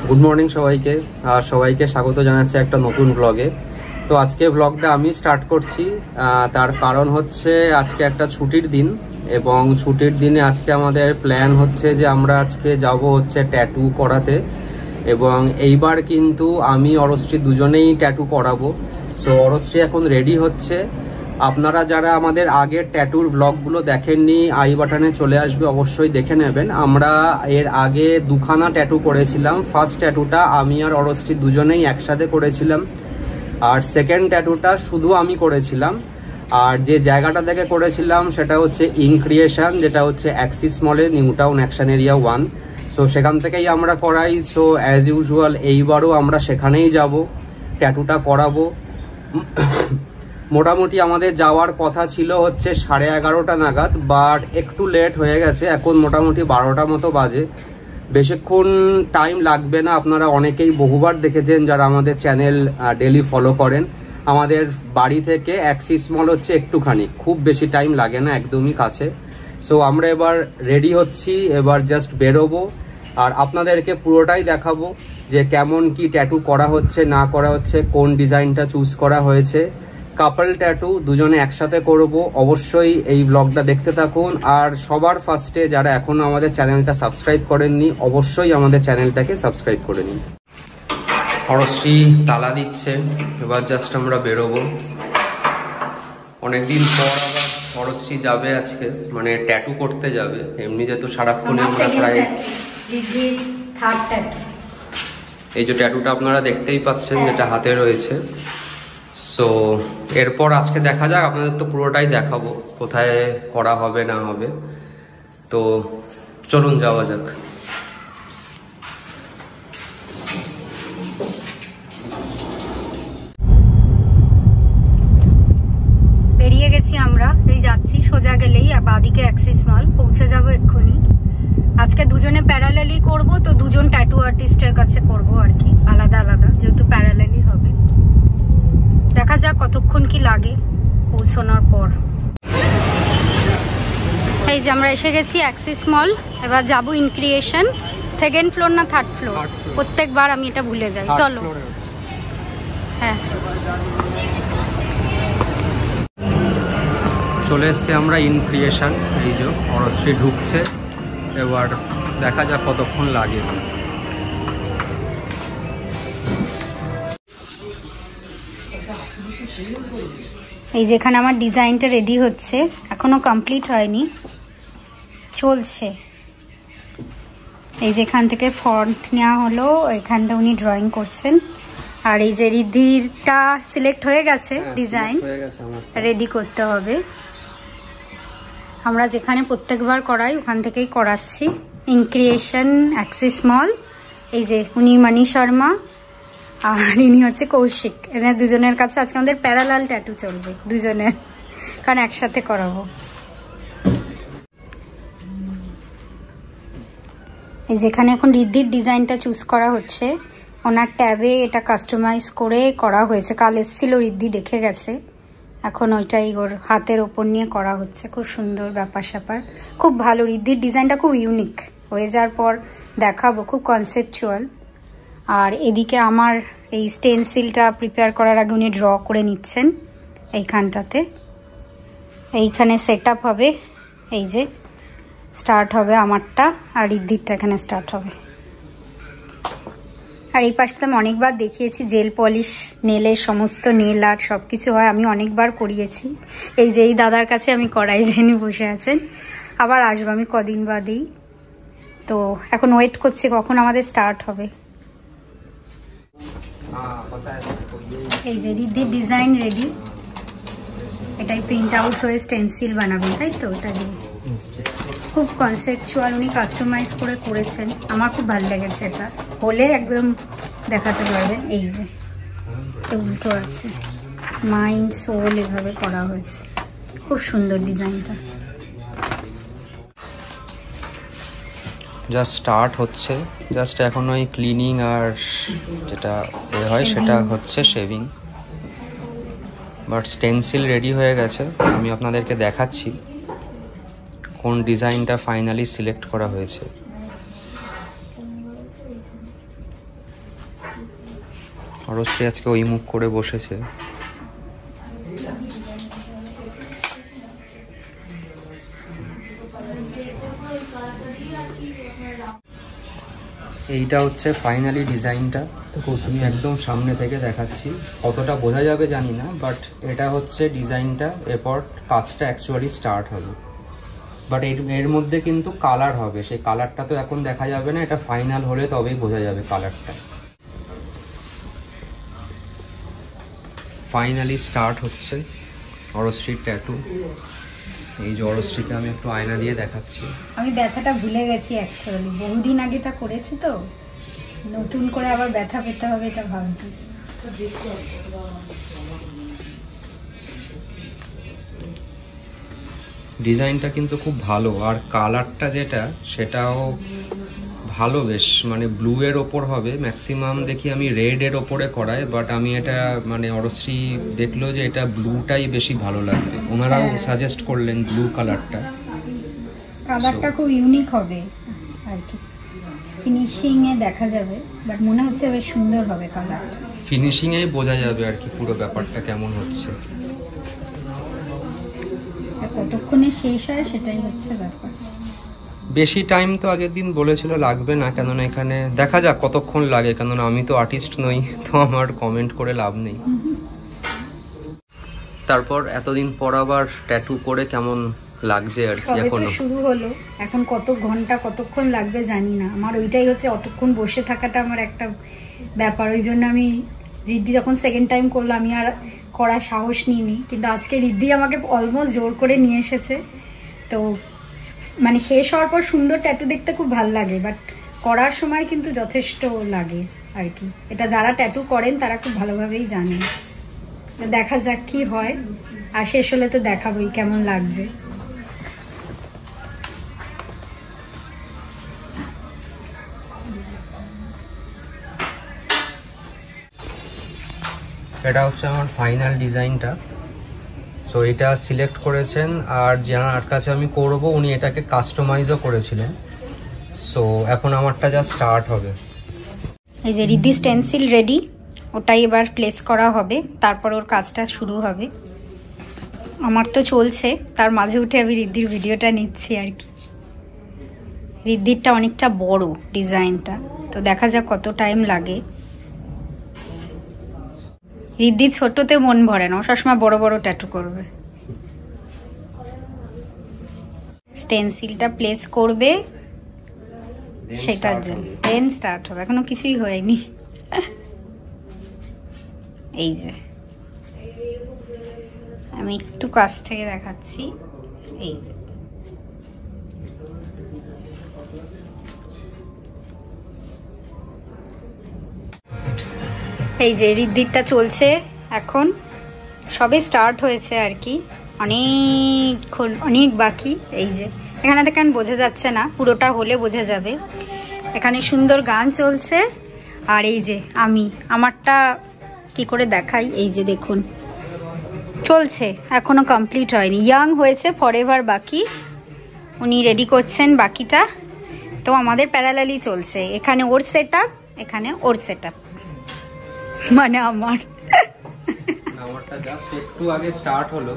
Good morning সবাইকে, আর সবাইকে স্বাগত জানাচ্ছি একটা নতুন ব্লগে। তো আজকে ব্লগটা আমি স্টার্ট করছি, তার কারণ হচ্ছে আজকে একটা ছুটির দিন, এবং ছুটির দিনে আজকে আমাদের প্ল্যান হচ্ছে যে আমরা আজকে যাব হচ্ছে ট্যাটু করাতে। এবং এইবার কিন্তু আমি অরশ্রী দুজনেই ট্যাটু করাবো। সো অরশ্রী এখন রেডি হচ্ছে। আপনারা যারা আমাদের আগের ট্যাটুর ব্লগগুলো দেখেননি, আই বাটনে চলে আসবে, অবশ্যই দেখে নেবেন। আমরা এর আগে দুখানা ট্যাটু করেছিলাম। ফার্স্ট ট্যাটুটা আমি আর অরশ্রী দুজনেই একসাথে করেছিলাম, আর সেকেন্ড ট্যাটুটা শুধু আমি করেছিলাম। আর যে জায়গাটা থেকে করেছিলাম সেটা হচ্ছে ইনক্রিয়েশন, যেটা হচ্ছে অ্যাক্সিস মলে, new town action area 1। So সেখান থেকেই আমরা করাই। সো অ্যাজ ইউজুয়াল এইবারও আমরা সেখানেই যাব, ট্যাটুটা করাবো। মোটামুটি আমাদের যাওয়ার কথা ছিল হচ্ছে 11:30 নাগাদ, বাট একটু লেট হয়ে গেছে। এখন মোটামুটি 12টা মতো বাজে। বেশিক্ষণ টাইম লাগবে না। আপনারা অনেকেই বহুবার দেখেছেন যারা আমাদের চ্যানেল ডেলি ফলো করেন। আমাদের বাড়ি থেকে অ্যাক্সিস মল হচ্ছে একটুখানি, খুব বেশি টাইম লাগে না, একদমই কাছে। সো আমরা এবার রেডি হচ্ছি, এবার জাস্ট বেরোবো আর আপনাদেরকে পুরোটাই দেখাবো যে কেমন কি ট্যাটু করা হচ্ছে না করা হচ্ছে, কোন ডিজাইনটা চুজ করা হয়েছে। কাপল ট্যাটু দুজনে একসাথে করব। অবশ্যই এই ব্লগটা দেখতে থাকুন। আর সবার ফার্স্টে যারা এখনো আমাদের চ্যানেলটা সাবস্ক্রাইব করেননি, অবশ্যই আমাদের চ্যানেলটাকে সাবস্ক্রাইব করে নিন। অরশ্রী তালা দিচ্ছে, এবার জাস্ট আমরা বেরোবো। অনেকদিন পর আবার অরশ্রী যাবে আজকে, মানে ট্যাটু করতে যাবে। এমনি যেহেতু সারাক্ষণ আমরা প্রায় এই যে ট্যাটুটা আপনারা দেখতেই পাচ্ছেন যেটা হাতে রয়েছে। সো এরপর আজকে দেখা যাক, আপনাদের তো পুরোটাই দেখাবো কোথায় করা হবে না হবে। তো চলুন যাওয়া যাক। বেরিয়ে গেছি আমরা, এই যাচ্ছি, সোজা গেলেই বাদিকে অ্যাক্সিস মল, পৌঁছে যাবো এক্ষুনি। আজকে দুজনে প্যারালালি করব, তো দুজন ট্যাটু আর্টিস্টের কাছে করব আর কি, আলাদা আলাদা, যেহেতু প্যারালালি হবে। দেখা যাক কতক্ষণ কি লাগে পৌঁছানোর পর। এই যে আমরা এসে গেছি অ্যাক্সিস মল, এবার যাবো ইনক্রিয়েশন। সেকেন্ড ফ্লোর না থার্ড ফ্লোর, প্রত্যেকবার আমি এটা ভুলে যাই। চলো। হ্যাঁ, চলে এসছি আমরা ইনক্রিয়েশন। এই যে অরশ্রী ঢুকছে, এবার দেখা যাক কতক্ষণ লাগে। এই যেখানে আমার ডিজাইনটা রেডি হচ্ছে, এখনো কমপ্লিট হয়নি, চলছে। এই যেখান থেকে ফন্ট নেওয়া হলো, এখানটা উনি ড্রয়িং করছেন। আর এই যে রিদ্ধিরটা সিলেক্ট হয়ে গেছে, ডিজাইন রেডি করতে হবে। আমরা যেখানে প্রত্যেকবার করাই ওখান থেকেই করাচ্ছি, ইনক্রিয়েশন অ্যাক্সিস মল। এই যে উনি মানি শর্মা আর ইনি হচ্ছে কৌশিক। এদের দুজনের কাছে আজকে আমাদের প্যারালাল ট্যাটু চলবে দুজনের, কারণ একসাথে করাবো। এই যেখানে এখন রিদ্ধির ডিজাইনটা চুজ করা হচ্ছে, ওনার ট্যাবে এটা কাস্টমাইজ করে করা হয়েছে। কাল এসেছিল রিদ্ধি, দেখে গেছে। এখন ওইটাই ওর হাতের ওপর নিয়ে করা হচ্ছে। খুব সুন্দর ব্যাপার স্যাপার, খুব ভালো। রিদ্ধির ডিজাইনটা খুব ইউনিক, হয়ে যাওয়ার পর দেখাবো, খুব কনসেপচুয়াল। আর এদিকে আমার এই স্টেনসিলটা প্রিপেয়ার করার আগে উনি ড্র করে নিচ্ছেন এইখানটাতে। এইখানে সেট আপ হবে, এই যে স্টার্ট হবে আমারটা, আর রিদ্ধিরটা এখানে স্টার্ট হবে। আর এই পাশে আমি অনেকবার দেখিয়েছি জেল পলিশ, নেলের সমস্ত নেল আর্ট সব কিছু হয়, আমি অনেকবার করিয়েছি। এই যে এই দাদার কাছে আমি করাই, জেনে বসে আছেন। আবার আসবো আমি কদিন বাদেই। তো এখন ওয়েট করছি কখন আমাদের স্টার্ট হবে। এই যে রিদ্ধির ডিজাইন রেডি, এটাই প্রিন্ট আউট হয়ে স্টেনসিল বানাবেন, তাই তো? এটা দিয়ে খুব কনসেপচুয়াল উনি কাস্টমাইজ করে করেছেন, আমার খুব ভালো লেগেছে। এটা হলে একদম দেখাতে পারবেন। এই যে উল্টো আছে, মাইন্ড সোল এভাবে করা হয়েছে, খুব সুন্দর ডিজাইনটা। জাস্ট স্টার্ট হচ্ছে, জাস্ট এখন ওই ক্লিনিং আর যেটা হয় সেটা হচ্ছে শেভিং। বাট স্টেনসিল রেডি হয়ে গেছে, আমি আপনাদেরকে দেখাচ্ছি কোন ডিজাইনটা ফাইনালি সিলেক্ট করা হয়েছে। অরশ্রী আজকে ওই মুখ করে বসেছে। এইটা হচ্ছে ফাইনালি ডিজাইনটা, আমি একদম সামনে থেকে দেখাচ্ছি, কতটা বোঝা যাবে জানি না, বাট এটা হচ্ছে ডিজাইনটা। এরপর কাজটা অ্যাকচুয়ালি স্টার্ট হবে, বাট এর মধ্যে কিন্তু কালার হবে, সেই কালারটা তো এখন দেখা যাবে না, এটা ফাইনাল হলে তবেই বোঝা যাবে কালারটা। ফাইনালি স্টার্ট হচ্ছে অরশ্রীর ট্যাটু। এই যে অরশ্রীকে আমি একটু আয়না দিয়ে দেখাচ্ছি। আমি ব্যথাটা ভুলে গেছি অ্যাকচুয়ালি, বহুদিন আগে এটা করেছি তো, নতুন করে আবার ব্যথা পেতে হবে এটা ভাবছি। ডিজাইনটা কিন্তু খুব ভালো, আর কালারটা যেটা সেটাও ভালো বেশ, মানে ব্লু এর ওপর হবে ম্যাক্সিমাম, দেখি আমি রেড এর ওপরে করাই, বাট আমি এটা মানে অরশ্রী দেখলো যে এটা ব্লুটাই বেশি ভালো লাগবে, ওনারাও সাজেস্ট করলেন ব্লু কালারটা। কালারটা খুব ইউনিক হবে আর কি, ফিনিশিং এ দেখা যাবে, বাট মনে হচ্ছে বেশ সুন্দর হবে কালারটা। ফিনিশিং এই বোঝা যাবে আর কি পুরো ব্যাপারটা কেমন হচ্ছে, কতক্ষণে শেষ হয় সেটাই হচ্ছে ব্যাপার। বেশি টাইম তো আগের দিন বলেছিল লাগবে না, কেননা এখানে দেখা যাক কতক্ষণ লাগে, কেননা আমি তো আর্টিস্ট নই, তো আমার কমেন্ট করে লাভ নেই। তারপর এতদিন পর আবার ট্যাটু করে কেমন লাগছে আর কি? এখনো শুরু হলো, এখন কত ঘন্টা কতক্ষণ লাগবে জানি না, আমার ওইটাই হচ্ছে অতক্ষণ বসে থাকাটা আমার একটা ব্যাপার, ওই জন্য আমি রিদ্ধি যখন সেকেন্ড টাইম করলো আমি আর করার সাহস নিইনি, কিন্তু আজকে রিদ্ধি আমাকে অলমোস্ট জোর করে নিয়ে এসেছে। তো মানে শেষ হওয়ার পর সুন্দর ট্যাটু দেখতে খুব ভালো লাগে, বাট করার সময় কিন্তু যথেষ্ট লাগে আর কি, এটা যারা ট্যাটু করেন তারা খুব ভালোভাবেই জানেন। দেখা যাক কি হয়, আর শেষ হলে তো দেখাবোই কেমন লাগছে। এটা হচ্ছে আমার ফাইনাল ডিজাইনটা। সো এটা সিলেক্ট করেছেন, আর যার কাছে আমি করব উনি এটাকে কাস্টমাইজও করেছিলেন। সো এখন আমারটা যা স্টার্ট হবে। এই যে রিদ্ধি স্টেনসিল রেডি, ওটাই এবার প্লেস করা হবে, তারপর ওর কাজটা শুরু হবে। আমার তো চলছে, তার মাঝে উঠে আমি রিদ্ধির ভিডিওটা নিচ্ছি আর কি। রিদ্ধিরটা অনেকটা বড় ডিজাইনটা, তো দেখা যাক কত টাইম লাগে। রিদ্ধি ছোটতে মন ভরে না, ও সবসময় বড় বড় ট্যাটু করবে। স্টেনসিলটা প্লেস করবে, সেটার জন্য দেন স্টার্ট হবে, এখনো কিছুই হয়নি। এই যে আমি একটু কাছ থেকে দেখাচ্ছি, এই যে রিদ্ধিরটা চলছে এখন, সবে স্টার্ট হয়েছে আর কি, অনেক বাকি। এই যে এখানে দেখেন বোঝা যাচ্ছে না, পুরোটা হলে বোঝা যাবে। এখানে সুন্দর গান চলছে, আর এই যে আমারটা কি করে দেখাই, এই যে দেখুন চলছে, এখনো কমপ্লিট হয়নি, ইয়াং হয়েছে, ফরএভার বাকি, উনি রেডি করছেন বাকিটা। তো আমাদের প্যারালালি চলছে, এখানে ওর সেটআপ, এখানে ওর সেটআপ, মানে আমারটা জাস্ট একটু আগে স্টার্ট হলো।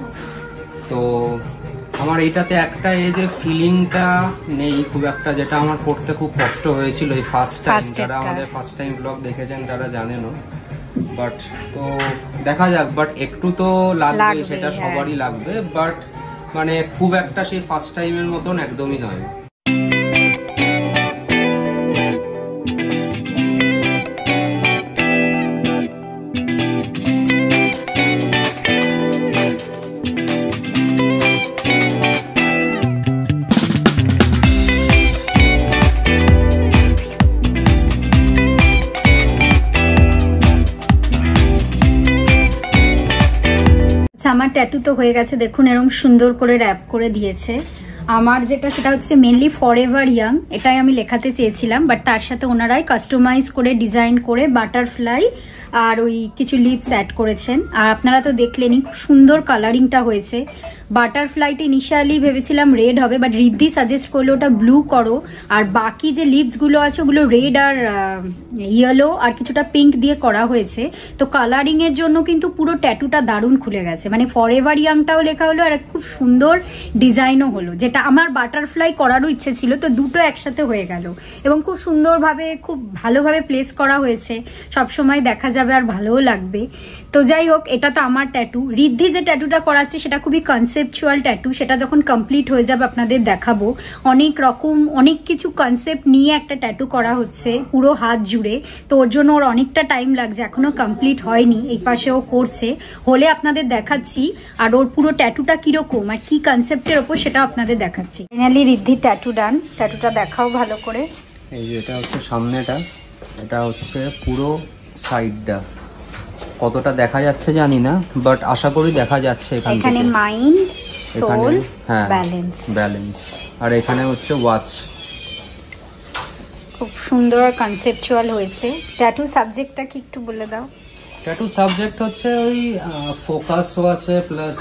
তো আমার এইটাতে একটা এই যে ফিলিংটা নেই খুব একটা, যেটা আমার করতে খুব কষ্ট হয়েছিল এই ফার্স্ট টাইম। যারা আমাদের ফার্স্ট টাইম ব্লগ দেখেছেন তারা জানেনও, বাট তো দেখা যাক, বাট একটু তো লাগবে, সেটা সবারই লাগবে, বাট মানে খুব একটা সেই ফার্স্ট টাইমের মতন একদমই নয়। আমার ট্যাটু তো হয়ে গেছে, দেখুন এরকম সুন্দর করে র্যাপ করে দিয়েছে। আমার যেটা সেটা হচ্ছে মেনলি ফরএভার ইয়াং, এটাই আমি লেখাতে চেয়েছিলাম, বাট তার সাথে ওনারাই কাস্টমাইজ করে ডিজাইন করে বাটারফ্লাই আর ওই কিছু লিপস অ্যাড করেছেন। আর আপনারা তো দেখলেনই খুব সুন্দর কালারিংটা হয়েছে। বাটারফ্লাইটা ইনিশিয়ালি ভেবেছিলাম রেড হবে, বাট রিদ্ধি সাজেস্ট করলো ওটা ব্লু করো, আর বাকি যে লিপসগুলো আছে ওগুলো রেড আর ইয়েলো আর কিছুটা পিঙ্ক দিয়ে করা হয়েছে। তো কালারিং এর জন্য কিন্তু পুরো ট্যাটুটা দারুণ খুলে গেছে, মানে ফরএভার ইয়াংটাও লেখা হলো আর খুব সুন্দর ডিজাইনও হলো, যেটা আমার বাটারফ্লাই করারও ইচ্ছে ছিল, তো দুটো একসাথে হয়ে গেল এবং খুব সুন্দরভাবে খুব ভালোভাবে প্লেস করা হয়েছে। সবসময় দেখা যাবে আর ভালোও লাগবে। তো যাই হোক, এটা তো আমার ট্যাটু। রিদ্ধি যে ট্যাটুটা করাচ্ছে সেটা খুবই কনসেপচুয়াল ট্যাটু, সেটা যখন কমপ্লিট হয়ে যাবে আপনাদের দেখাবো। অনেক রকম অনেক কিছু কনসেপ্ট নিয়ে একটা ট্যাটু করা হচ্ছে পুরো হাত জুড়ে, তো ওর জন্য ওর অনেকটা টাইম লাগছে, এখনো কমপ্লিট হয়নি। এই পাশেও করছে, হলে আপনাদের দেখাচ্ছি। আর ওর পুরো ট্যাটুটা কিরকম আর কি কনসেপ্টের ওপর সেটা আপনাদের দেখাচ্ছি। ফাইনালি রিদ্ধির ট্যাটু ডান। ট্যাটুটা দেখাও ভালো করে। এই যে এটা হচ্ছে সামনেটা, এটা হচ্ছে পুরো সাইডটা। কতটা দেখা যাচ্ছে জানি না, বাট আশা করি দেখা যাচ্ছে। এখানে মাইন্ড, সোল, ব্যালেন্স ব্যালেন্স, আর এখানে হচ্ছে ওয়াচ। খুব সুন্দর আর কনসেপচুয়াল হয়েছে। ট্যাটু সাবজেক্টটা কি একটু বলে দাও। ট্যাটু সাবজেক্ট হচ্ছে ওই ফোকাসও আছে, প্লাস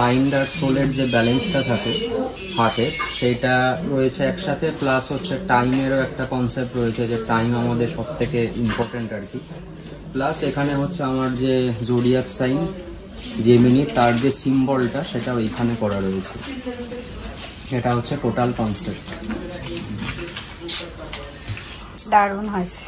মাইন্ড আর সোলের যে ব্যালেন্সটা থাকে হাতে সেইটা রয়েছে একসাথে, প্লাস হচ্ছে টাইমেরও একটা কনসেপ্ট রয়েছে, যে টাইম আমাদের সব থেকে ইম্পর্টেন্ট আর কি। প্লাস এখানে হচ্ছে আমার যে জোডিয়াক সাইন জেমিনি, তার যে সিম্বলটা সেটা ওইখানে করা রয়েছে। এটা হচ্ছে টোটাল কনসেপ্ট। দারুণ হয়েছে।